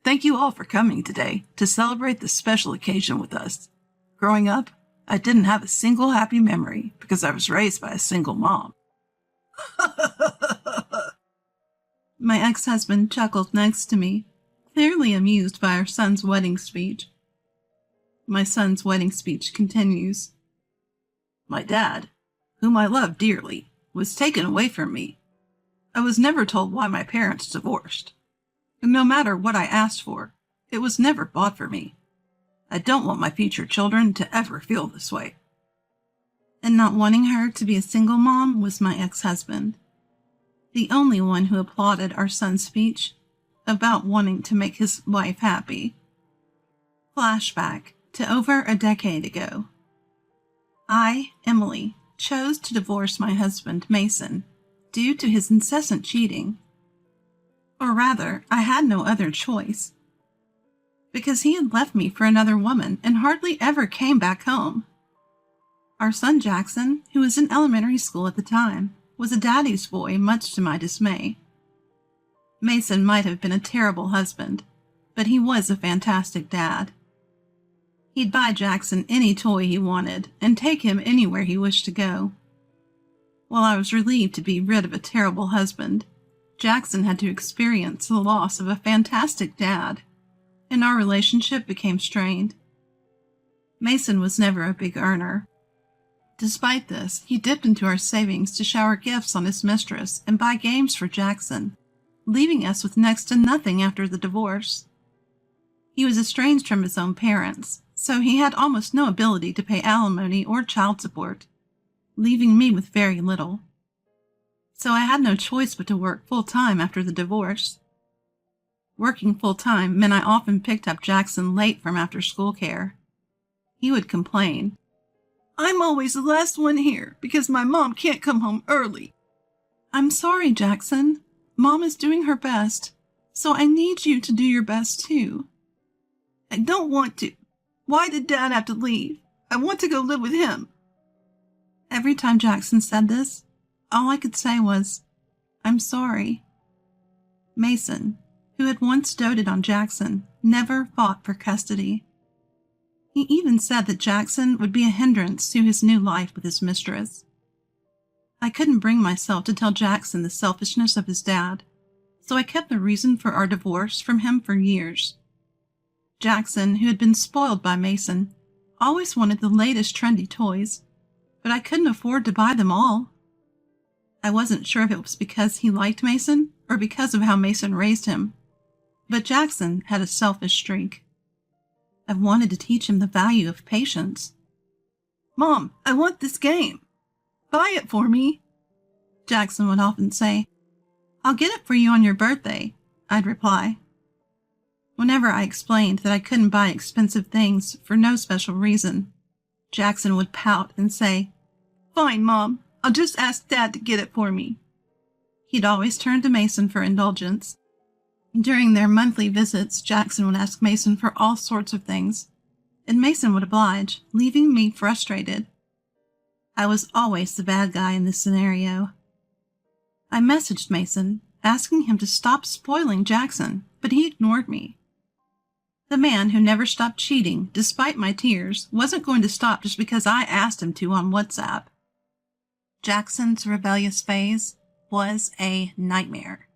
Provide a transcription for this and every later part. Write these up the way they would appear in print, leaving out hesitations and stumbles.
Thank you all for coming today to celebrate this special occasion with us. Growing up, I didn't have a single happy memory because I was raised by a single mom. My ex-husband chuckled next to me, clearly amused by our son's wedding speech. My son's wedding speech continues. My dad, whom I love dearly, was taken away from me. I was never told why my parents divorced. And no matter what I asked for, it was never bought for me. I don't want my future children to ever feel this way. And not wanting her to be a single mom was my ex-husband, the only one who applauded our son's speech about wanting to make his wife happy. Flashback to over a decade ago. I, Emily, chose to divorce my husband, Mason, due to his incessant cheating. Or rather, I had no other choice, because he had left me for another woman and hardly ever came back home. Our son Jackson, who was in elementary school at the time, was a daddy's boy, much to my dismay. Mason might have been a terrible husband, but he was a fantastic dad. He'd buy Jackson any toy he wanted and take him anywhere he wished to go. While I was relieved to be rid of a terrible husband, Jackson had to experience the loss of a fantastic dad, and our relationship became strained. Mason was never a big earner. Despite this, he dipped into our savings to shower gifts on his mistress and buy games for Jackson, leaving us with next to nothing after the divorce. He was estranged from his own parents, so he had almost no ability to pay alimony or child support, leaving me with very little. So I had no choice but to work full-time after the divorce. Working full-time meant I often picked up Jackson late from after-school care. He would complain, "I'm always the last one here because my mom can't come home early." "I'm sorry, Jackson. Mom is doing her best, so I need you to do your best too." "I don't want to. Why did Dad have to leave? I want to go live with him." Every time Jackson said this, all I could say was, "I'm sorry." Mason, who had once doted on Jackson, never fought for custody. He even said that Jackson would be a hindrance to his new life with his mistress. I couldn't bring myself to tell Jackson the selfishness of his dad, so I kept the reason for our divorce from him for years. Jackson, who had been spoiled by Mason, always wanted the latest trendy toys, but I couldn't afford to buy them all. I wasn't sure if it was because he liked Mason or because of how Mason raised him, but Jackson had a selfish streak. I wanted to teach him the value of patience. "Mom, I want this game. Buy it for me," Jackson would often say. "I'll get it for you on your birthday," I'd reply. Whenever I explained that I couldn't buy expensive things for no special reason, Jackson would pout and say, "Fine, Mom, I'll just ask Dad to get it for me." He'd always turn to Mason for indulgence. During their monthly visits, Jackson would ask Mason for all sorts of things, and Mason would oblige, leaving me frustrated. I was always the bad guy in this scenario. I messaged Mason, asking him to stop spoiling Jackson, but he ignored me. The man who never stopped cheating, despite my tears, wasn't going to stop just because I asked him to on WhatsApp. Jackson's rebellious phase was a nightmare.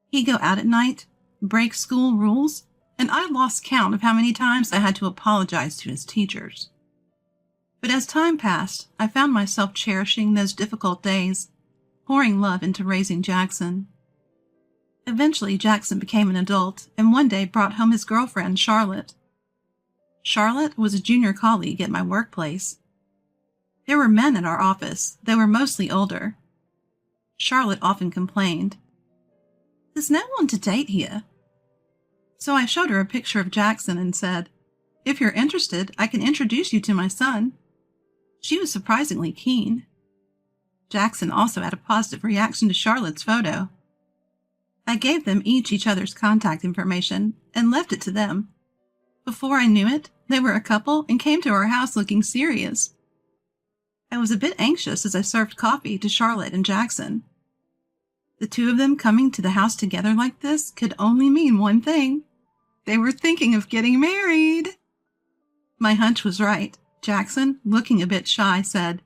He'd go out at night, break school rules, and I lost count of how many times I had to apologize to his teachers. But as time passed, I found myself cherishing those difficult days, pouring love into raising Jackson. Eventually, Jackson became an adult and one day brought home his girlfriend, Charlotte. Charlotte was a junior colleague at my workplace. There were men at our office. They were mostly older. Charlotte often complained, "There's no one to date here." So I showed her a picture of Jackson and said, "If you're interested, I can introduce you to my son." She was surprisingly keen. Jackson also had a positive reaction to Charlotte's photo. I gave them each other's contact information and left it to them. Before I knew it, they were a couple and came to our house looking serious. I was a bit anxious as I served coffee to Charlotte and Jackson. The two of them coming to the house together like this could only mean one thing. They were thinking of getting married. My hunch was right. Jackson, looking a bit shy, said,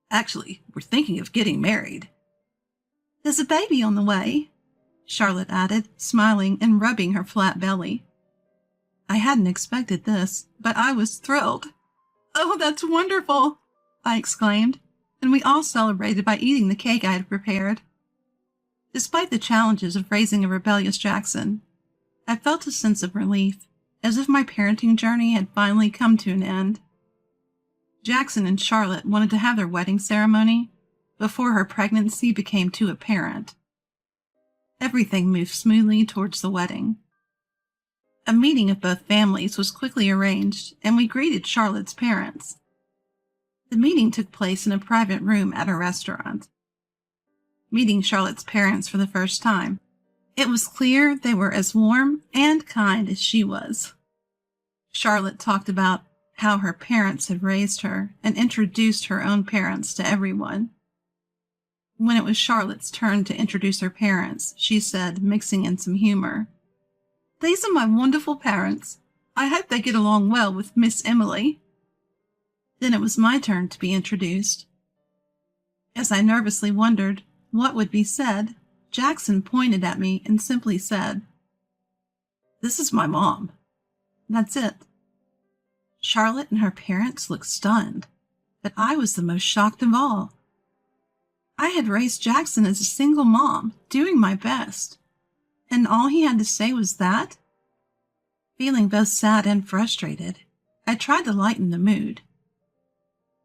"Actually, we're thinking of getting married." "There's a baby on the way," Charlotte added, smiling and rubbing her flat belly. I hadn't expected this, but I was thrilled. "Oh, that's wonderful," I exclaimed, and we all celebrated by eating the cake I had prepared. Despite the challenges of raising a rebellious Jackson, I felt a sense of relief, as if my parenting journey had finally come to an end. Jackson and Charlotte wanted to have their wedding ceremony before her pregnancy became too apparent. Everything moved smoothly towards the wedding. A meeting of both families was quickly arranged, and we greeted Charlotte's parents. The meeting took place in a private room at a restaurant. Meeting Charlotte's parents for the first time, it was clear they were as warm and kind as she was. Charlotte talked about how her parents had raised her and introduced her own parents to everyone. When it was Charlotte's turn to introduce her parents, she said, mixing in some humor, "These are my wonderful parents. I hope they get along well with Miss Emily." Then it was my turn to be introduced. As I nervously wondered what would be said, Jackson pointed at me and simply said, "This is my mom." That's it. Charlotte and her parents looked stunned, but I was the most shocked of all. I had raised Jackson as a single mom, doing my best, and all he had to say was that? Feeling both sad and frustrated, I tried to lighten the mood.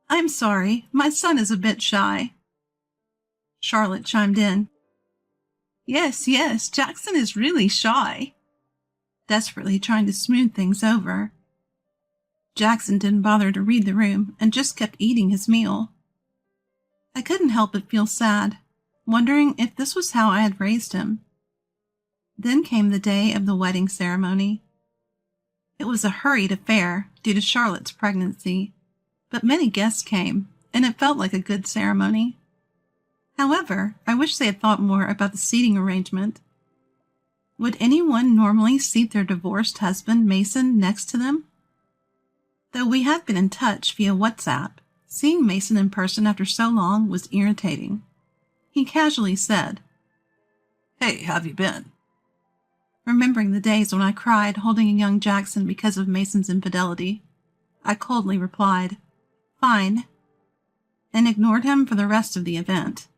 "I'm sorry, my son is a bit shy." Charlotte chimed in, Yes, Jackson is really shy," desperately trying to smooth things over. Jackson didn't bother to read the room and just kept eating his meal. I couldn't help but feel sad, wondering if this was how I had raised him. Then came the day of the wedding ceremony. It was a hurried affair due to Charlotte's pregnancy, but many guests came, and it felt like a good ceremony. However, I wish they had thought more about the seating arrangement. Would anyone normally seat their divorced husband, Mason, next to them? Though we had been in touch via WhatsApp, seeing Mason in person after so long was irritating. He casually said, "Hey, how have you been?" Remembering the days when I cried holding a young Jackson because of Mason's infidelity, I coldly replied, "Fine," and ignored him for the rest of the event.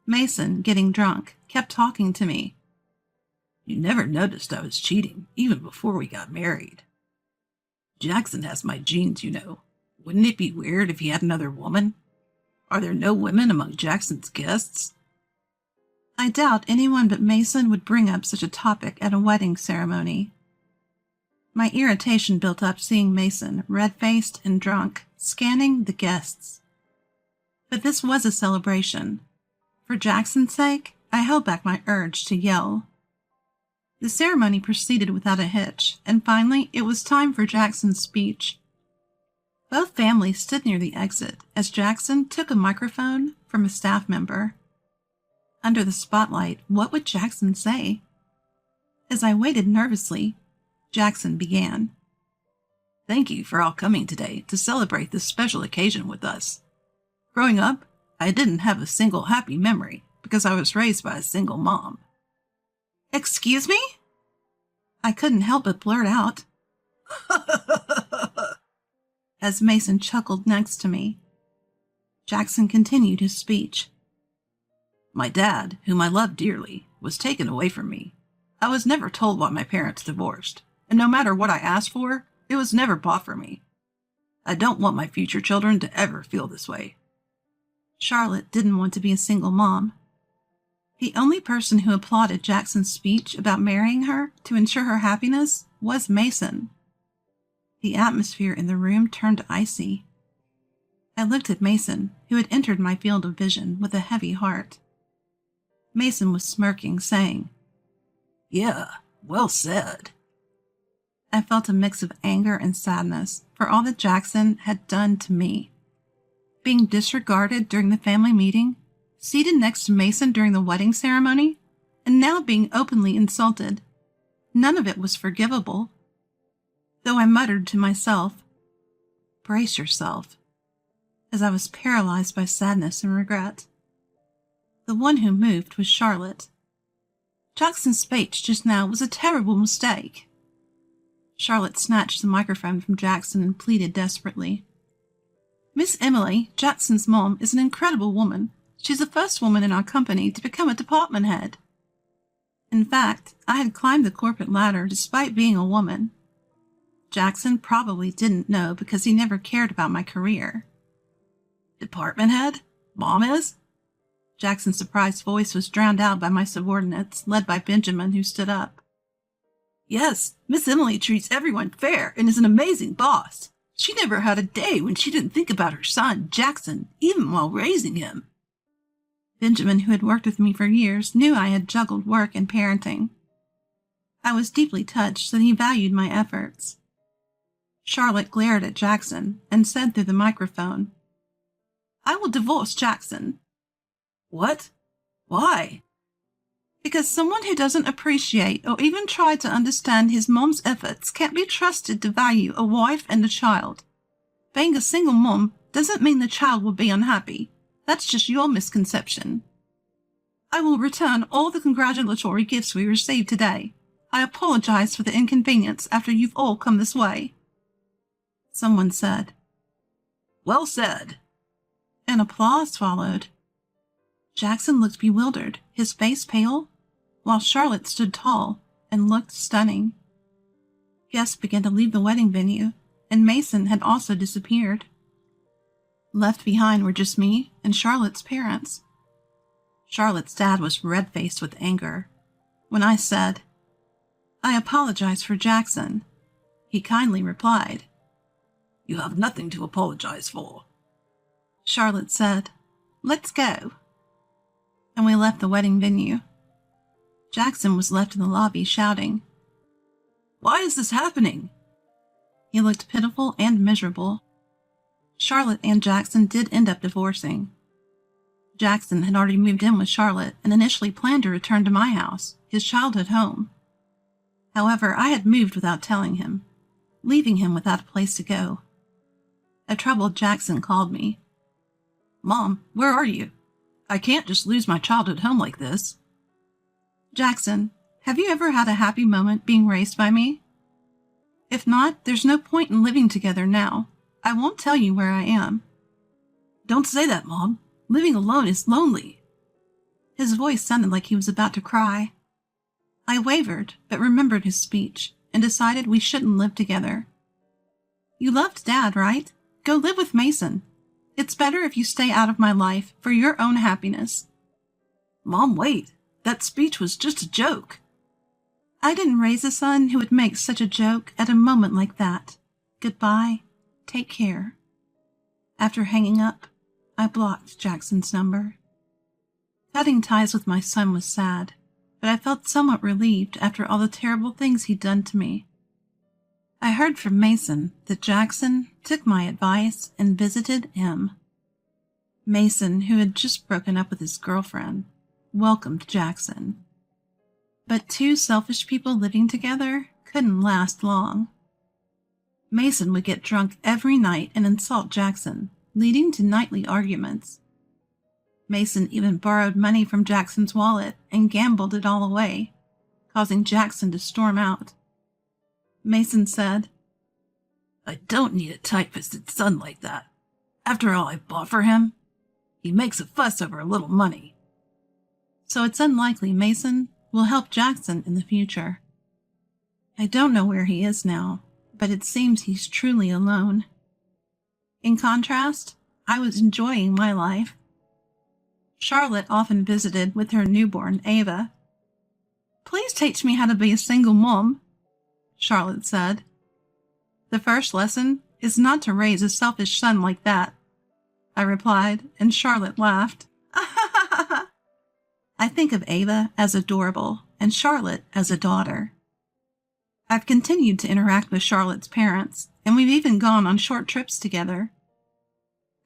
Mason, getting drunk, kept talking to me. "You never noticed I was cheating, even before we got married. Jackson has my genes, you know. Wouldn't it be weird if he had another woman? Are there no women among Jackson's guests?" I doubt anyone but Mason would bring up such a topic at a wedding ceremony. My irritation built up seeing Mason, red-faced and drunk, scanning the guests. But this was a celebration. For Jackson's sake, I held back my urge to yell. The ceremony proceeded without a hitch, and finally it was time for Jackson's speech. Both families stood near the exit as Jackson took a microphone from a staff member. Under the spotlight, what would Jackson say? As I waited nervously, Jackson began. "Thank you for all coming today to celebrate this special occasion with us. Growing up, I didn't have a single happy memory because I was raised by a single mom." "Excuse me?" I couldn't help but blurt out. As Mason chuckled next to me. Jackson continued his speech. "My dad, whom I love dearly, was taken away from me. I was never told why my parents divorced, and no matter what I asked for, it was never bought for me. I don't want my future children to ever feel this way." Charlotte didn't want to be a single mom. The only person who applauded Jackson's speech about marrying her to ensure her happiness was Mason. The atmosphere in the room turned icy. I looked at Mason, who had entered my field of vision with a heavy heart. Mason was smirking, saying, "Yeah, well said." I felt a mix of anger and sadness for all that Jackson had done to me. Being disregarded during the family meeting, seated next to Mason during the wedding ceremony, and now being openly insulted. none of it was forgivable. Though I muttered to myself, "Brace yourself," as I was paralyzed by sadness and regret. The one who moved was Charlotte. Jackson's speech just now was a terrible mistake. Charlotte snatched the microphone from Jackson and pleaded desperately. "Miss Emily, Jackson's mom, is an incredible woman. She's the first woman in our company to become a department head. In fact, I had climbed the corporate ladder despite being a woman. Jackson probably didn't know because he never cared about my career." "Department head? Mom is?" Jackson's surprised voice was drowned out by my subordinates, led by Benjamin, who stood up. "Yes, Miss Emily treats everyone fair and is an amazing boss. She never had a day when she didn't think about her son, Jackson, even while raising him." Benjamin, who had worked with me for years, knew I had juggled work and parenting. I was deeply touched that he valued my efforts. Charlotte glared at Jackson and said through the microphone, "I will divorce Jackson." "What? Why?" "Because someone who doesn't appreciate or even try to understand his mom's efforts can't be trusted to value a wife and a child. Being a single mom doesn't mean the child will be unhappy. That's just your misconception. I will return all the congratulatory gifts we received today. I apologize for the inconvenience after you've all come this way." Someone said, "Well said," and applause followed. Jackson looked bewildered, his face pale, while Charlotte stood tall and looked stunning. Guests began to leave the wedding venue, and Mason had also disappeared. Left behind were just me and Charlotte's parents. Charlotte's dad was red-faced with anger. When I said, "I apologize for Jackson," he kindly replied, "You have nothing to apologize for." Charlotte said, "Let's go," and we left the wedding venue. Jackson was left in the lobby shouting, "Why is this happening?" He looked pitiful and miserable. Charlotte and Jackson did end up divorcing. Jackson had already moved in with Charlotte and initially planned to return to my house, his childhood home. However, I had moved without telling him, leaving him without a place to go. A troubled Jackson called me. "Mom, where are you? I can't just lose my childhood home like this." "Jackson, have you ever had a happy moment being raised by me? If not, there's no point in living together now. I won't tell you where I am." "Don't say that, Mom. Living alone is lonely." His voice sounded like he was about to cry. I wavered, but remembered his speech and decided we shouldn't live together. "You loved Dad, right? Go live with Mason. It's better if you stay out of my life for your own happiness." "Mom, wait. That speech was just a joke." "I didn't raise a son who would make such a joke at a moment like that. Goodbye. Take care." After hanging up, I blocked Jackson's number. Cutting ties with my son was sad, but I felt somewhat relieved after all the terrible things he'd done to me. I heard from Mason that Jackson took my advice and visited him. Mason, who had just broken up with his girlfriend, welcomed Jackson. But two selfish people living together couldn't last long. Mason would get drunk every night and insult Jackson, leading to nightly arguments. Mason even borrowed money from Jackson's wallet and gambled it all away, causing Jackson to storm out. Mason said, "I don't need a tight-fisted son like that. After all I bought for him, he makes a fuss over a little money." So it's unlikely Mason will help Jackson in the future. I don't know where he is now, but it seems he's truly alone. In contrast, I was enjoying my life. Charlotte often visited with her newborn, Ava. "Please teach me how to be a single mom," Charlotte said. "The first lesson is not to raise a selfish son like that," I replied, and Charlotte laughed. I think of Ava as adorable and Charlotte as a daughter. I've continued to interact with Charlotte's parents, and we've even gone on short trips together.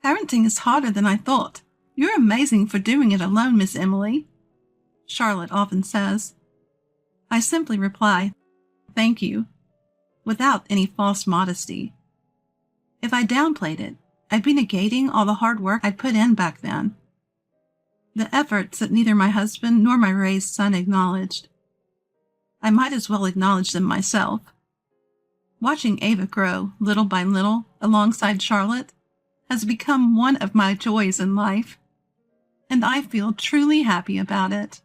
"Parenting is harder than I thought. You're amazing for doing it alone, Miss Emily," Charlotte often says. I simply reply, thank you, without any false modesty. If I downplayed it, I'd be negating all the hard work I'd put in back then. The efforts that neither my husband nor my raised son acknowledged. I might as well acknowledge them myself. Watching Ava grow, little by little, alongside Charlotte, has become one of my joys in life, and I feel truly happy about it.